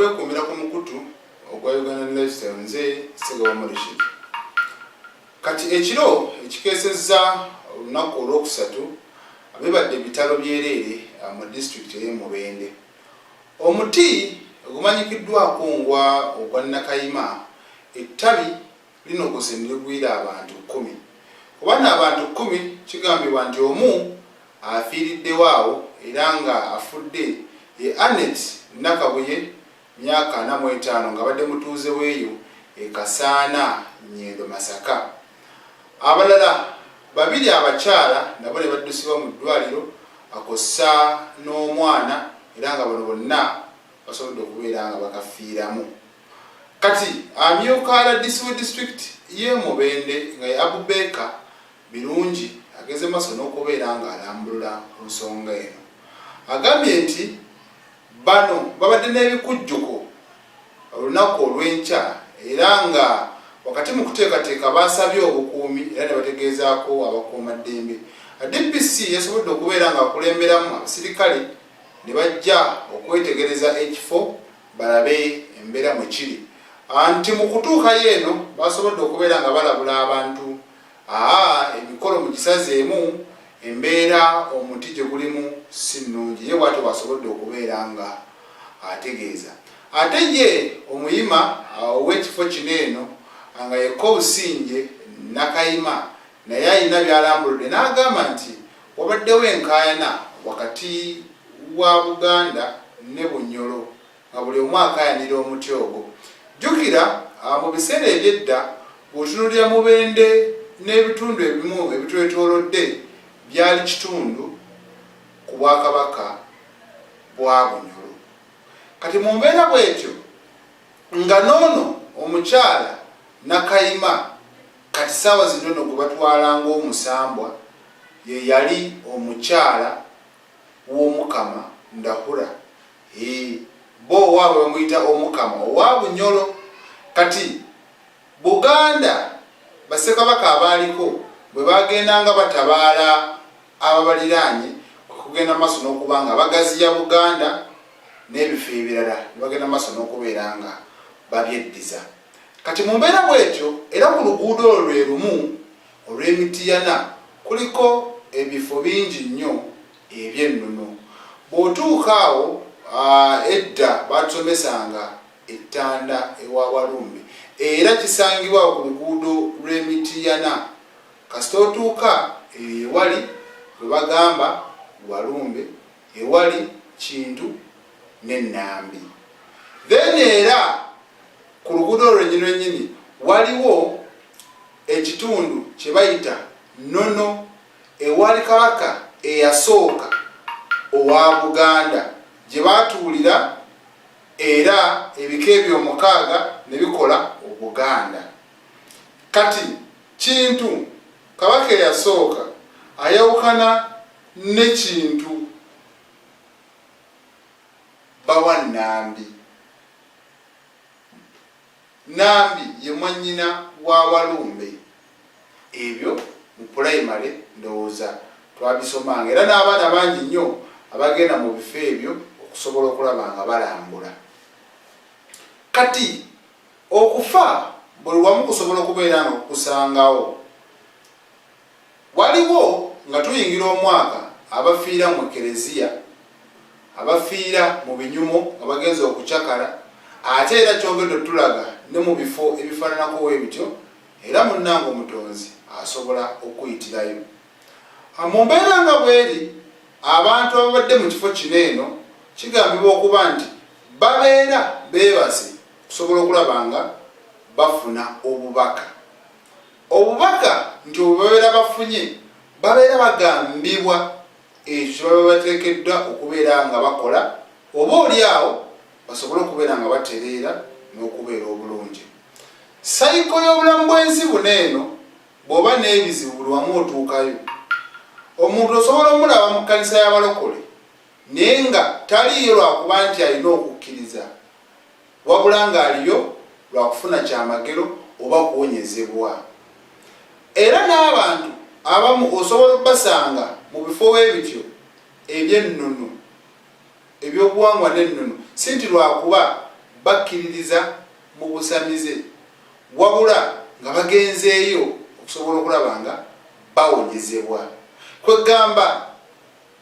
okwekumira ku mukutu ogwa Uganda Lifestyle nze Segawa Morishid. Kati ekiro ekikeesezza olunaku olwokusatu abibadde bitalo byerere mu district y'e Mubende. Omuti ogumanyikiddwako ngwa ogwa Nakayima ettabi linogose ne ligwira abantu 10. Kubanga abantu 10 kigambibwa nti omu afiiriddewo awo era nga afudde ye Anet Nakabuye myaka 45 nga badde mutuuze weeyo e Kasaana Nyendo Masaka. Abalala babiri abakyala nabo ne baddusibwa mu ddwaliro akossa n'omwana era nga bano bonna basobodde okubeera nga bakafiiramu. Kati amyuka RDC district y'e Mubende nga ye Abubeka Birungi ageze maaso n'okubeera nga alambulula ku nsonga eno. Agambye nti bano babadde n'ebikujjuko olunaku olw'enkya era nga wakati mu kuteekateeka basabye obukuumi era ne bategeezaako abakuumaddembe. DPC yasobodde okubeera nga akulemberamu abasirikale ne bajja okwetegereza ekifo balabe embeera mwe kiri. Anti mu kutuukayo eno basobodde okubeera nga balabula abantu emikolo mu kisazeemu embeera omuti gye gulimu si nnungi. Ye bw'atyo bwasobodde okubeera nga ategeeza. Ate ye omuyima ow'ekifo kino eno nga ye Kobusinje Nakayima naye alina byalambuludde n'agamba nti wabaddewo enkaayana wakati wa Buganda ne Bunyoro nga buli omu akaayanira omuti ogwo. Jjukira mu biseera eby'edda bw'otunuulira Mubende n'ebitundu ebimu ebitwetoolodde byali kitundu ku Bwakabaka bwa Bunyoro. Kati mu mbeera bw'etyo nga n'ono omukyala Nakayima kati ssaawa zino gwe batwala ng'omusambwa ye yali omukyala w'Omukama Ndahura. Bo owaabwe bamuyita Omukama owa Bunyoro. Kati Buganda bassekabaka abaaliko bwe bagendanga batabaala ababaliraanye kugenda maaso n'okuba nga bagaziya Buganda n'ebifo ebirala bagenda maaso n'okubeera nga babyeddiza. Kati mu mbeera bw'etyo era ku luguudo olwo lwe lumu olw'Emitiyana kuliko ebifo bingi nnyo eby'ennono. Bw'otuuka awo edda batusomesanga ettanda ewa Walumbe era kisangibwa ku luguudo lw'Emitiyana. Kasita otuuka ewali bwe bagamba Walumbe ewali Kintu ne Nambi. Then era ku luguudo lwennyini waliwo ekitundu kye bayita Nnono ewali kabaka eyasooka owa Buganda gye baatuulira era ebika ebyo 6 ne bikola Obuganda. Kati Kintu kabaka eyasooka ayawukana ne Kintu bawa Nambi. Nambi ye mwannyina wa Walumbe. Ebyo mu primary ndowooza twabisomanga era n'abaana bangi nnyo abagenda mu bifo ebyo okusobola okulaba nga balambula. Kati okufa buli wamu kusobola okubeera nga kukusangawo. Waliwo nga tuyingira omwaka abafiira mu Ekereziya, abafiira mu binyumo nga bagenze okucakala, ate era kyongedde tulaga ne mu bifo ebifaananako webityo era munnange omutonzi asobola okuyitirayo. Mu mbeera nga bweri abantu ababadde mu kifo kino eno kigambibwa okuba nti babeera beebase okusobola okulaba nga bafuna obubaka. Obubaka nti obubabeera bafunye babeera bagambibwa ekyo baba bateekeddwa okubeera nga bakola oba oli awo basobole okubeera nga batereera n'okubeera obulungi. Sayiko y'obulamu bw'ensi buno eno bw'oba n'ebizibu buli wamu otuukayo omuntu osobola omulaba mu kkanisa y'abalokole naye nga taliyo lwakuba nti alina okukkiriza wabula ng'aliyo lwakufuna kyamagero oba kuwonyezebwa. Era n'abantu abamu osobola okubasanga mu bifo ebityo eby'ennono ebyobuwangwa n'ennono si nti lwakuba bakkiririza mu busamize wabula nga bagenzeeyo okusobola okulaba nga bawonyezebwa. Kwegamba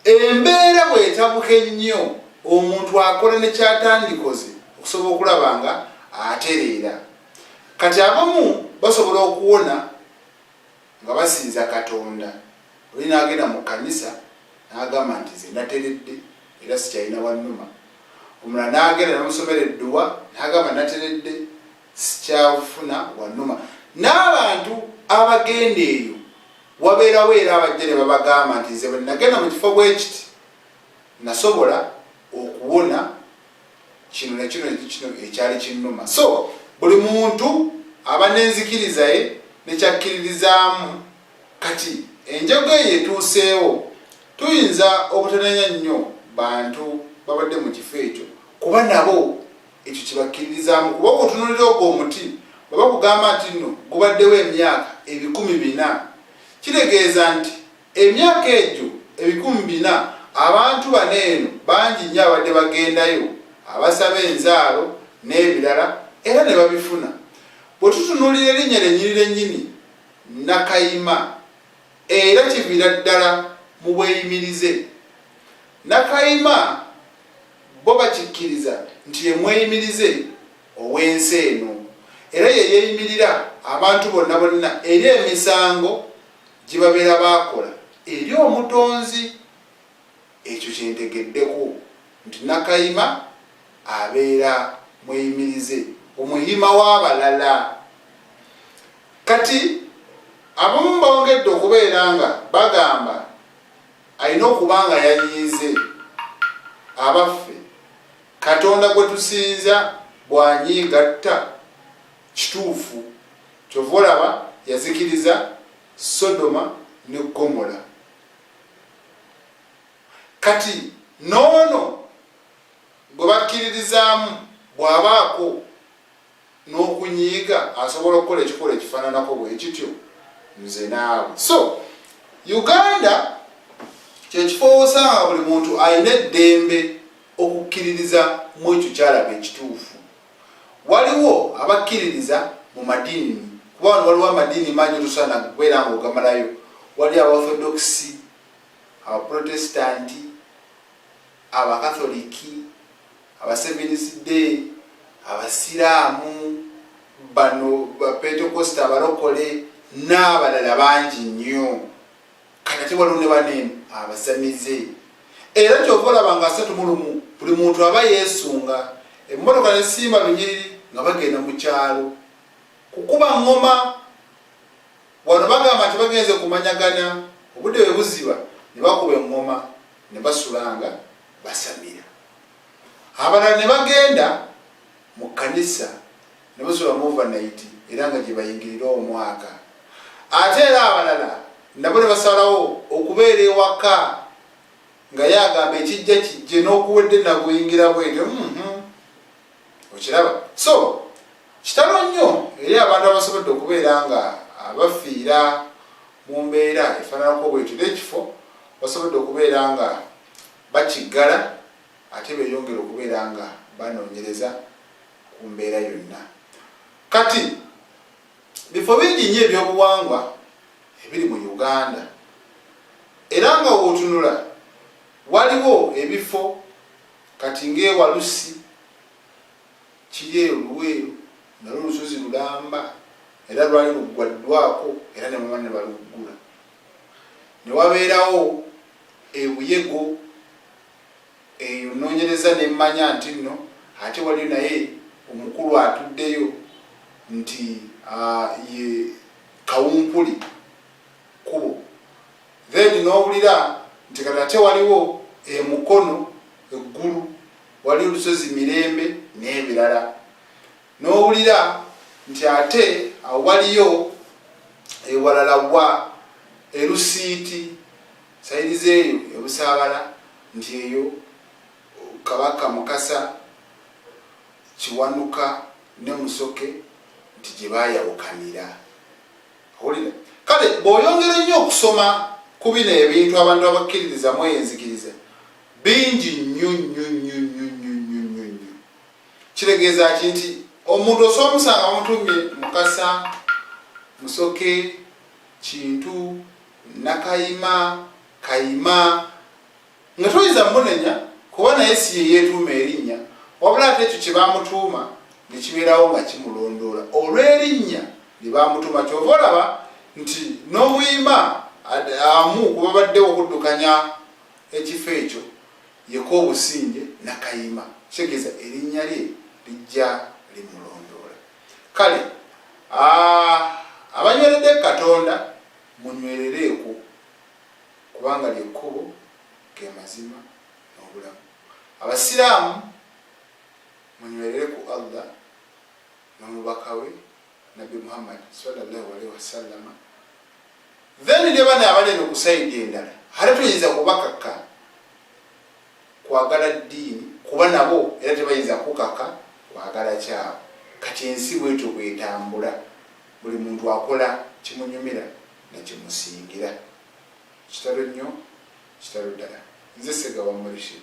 embeera bwetabuka ennyo omuntu akola ne kyatandikoze okusobola okulaba nga atereera. Kati abamu basobola okuwona nga basinza Katonda. Oli n'agenda mu kkanisa n'agamba nti nze nateredde era sikyalina wannuma. Omulala n'agenda n'amusomera edduwa n'agamba nateredde sikyafuna wannuma. N'abantu abagenda eyo wabeerawo era abajja ne babagamba nti nze bwe nagenda mu kifo bwe kiti nasobola okuwona kino nekino ekyali kinnuma. So buli muntu aba n'enzikiriza ye nekyakkiririzaamu. Kati enjago eyo etuuseewo tuyinza obutanenya nnyo bantu babadde mu kifo ekyo kuba nabo ekyo kibakkiririzaamu. Kuba otunuulira ogwo omuti baba kugamba nti nno gubaddewo emyaka 400, kitegeeza nti emyaka egyo 400 abantu bano eno bangi nnyo abadde bagendayo abasaba enzaalo n'ebirala era ne babifuna. Bwe tutunuulira erinnya lennyini Nakayima era kiviira ddala mu bweyimirize. Nakayima bo bakikkiriza nti ye mweyimirize ow'ensi eno era ye yeeyimirira abantu bonna bonna eri emisango gye babeera baakola eri omutonzi. Ekyo kyentegeddeko nti Nakayima abeera mweyimirize omuhima w'abalala. Kati abamu bawongedde okubeera nga bagamba alina okuba nga yanyiize abaffe Katonda gwe tusinza bwanyigatta. Kituufu kyova olaba yazikiriza Sodoma ne Gomora. Kati noono gwe bakkiririzaamu bw'abaako n'okunyiiga asobola okukola ekikolwa ekifaananako bwe kityo nze naawe. So Uganda kyekifo osanga buli muntu alina eddembe okukkiririza mu ekyo kyalaba ekituufu. Waliwo abakkiririza mu madiini kuba wano waliwo amadiini mangi otusaana kubeera nga ogamalayo. Wali Abaorthodox, Abaprotestanti, Abakatholiki, Abaseventh Day, Abasiraamu, bano Bapentekoste, Abalokole n'abalala bangi nnyo. Kati waliwo ne baneeno Abasamize. Era kyova olaba nga 31 buli muntu aba yeesunga emmotoka nesimba lunyiriri nga bagenda mu kyalo kukuba ngoma. Wano bagamba nti bagenze kumanyagana obudde bwe buziba ne bakuba engoma ne basulanga basamira. Abalala ne bagenda mu kkanisa ne basula mu overnight era nga gye bayingirira omwaka. Ate era abalala nabo ne basalawo okubeera ewaka nga yagamba ekijja kijje n'okuwedde naguyingira bwetyo. Okiraba. So kitalo nnyo eri abantu abasobodde okubeera nga abafiira mu mbeera efaananako bwetyo n'ekifo basobodde okubeera nga bakiggala ate beeyongera okubeera nga banoonyereza ku mbeera yonna. Kati bifo bingi nnyo ebyobuwangwa ebiri mu Uganda era nga wootunula waliwo ebifo kati ng'ewalusi kiri eyo Luweero nalwo olusozi lulamba era lwali luggwaddwako era ne mama ne baluggula. Ne wabeerawo ebuyego eyo noonyereza ne mmanya nti nno ate waliyo naye omukulu atuddeyo nti ye Kawumpuli kubo. Then n'owulira nti kati ate waliwo Mukono eggulu wali olusozi Mirembe n'ebirala. N'owulira nti ate waliyo ewalala wa Erusiiti sayiriza eyo ebusaabala nti eyo Kabaka Mukasa Kiwanuka ne Musoke nti gye baayawukanira. Owulira kale bw'oyongera nnyo okusoma ku bino ebintu abantu abakkiririzamu enzikiriza bingi nnyo. kiregeeza ki nti omuntu osobola omusanga bamutumye Mukasa, Musoke, Kintu, Nakayima, Kayima nga toyinza munenya kuba naye si ye yeetuuma erinnya, wabula ate ekyo kye bamutuuma ne kibeerawo nga kimulondoola olw'erinnya lye bamutuuma. Kyova olaba nti n'obuyima amu kuba baddewo okuddukanya ekifo ekyo yeko obusinge Nakayima, kitegeeza erinnya lye lijja limulondoola. Kale abanyweredde Katonda munywerereeko kubanga lyekkubo ge mazima n'obulamu. Abasiraamu munywerere ku Allah n'omubaka we Nabbi Muhammad sallallahu alaihi wasallam. Then ne bana abali no kusaidia endala ate tuyinza kubakaka kwagala ddiini kuba nabo era tebayinza kukaka kwagala kyabo. Kati ensi bwetyo bwetambula, buli muntu akola kimunyumira nekimusingira. Kitalo nnyo, kitalo ddala. Nze Ssegawa Murshid.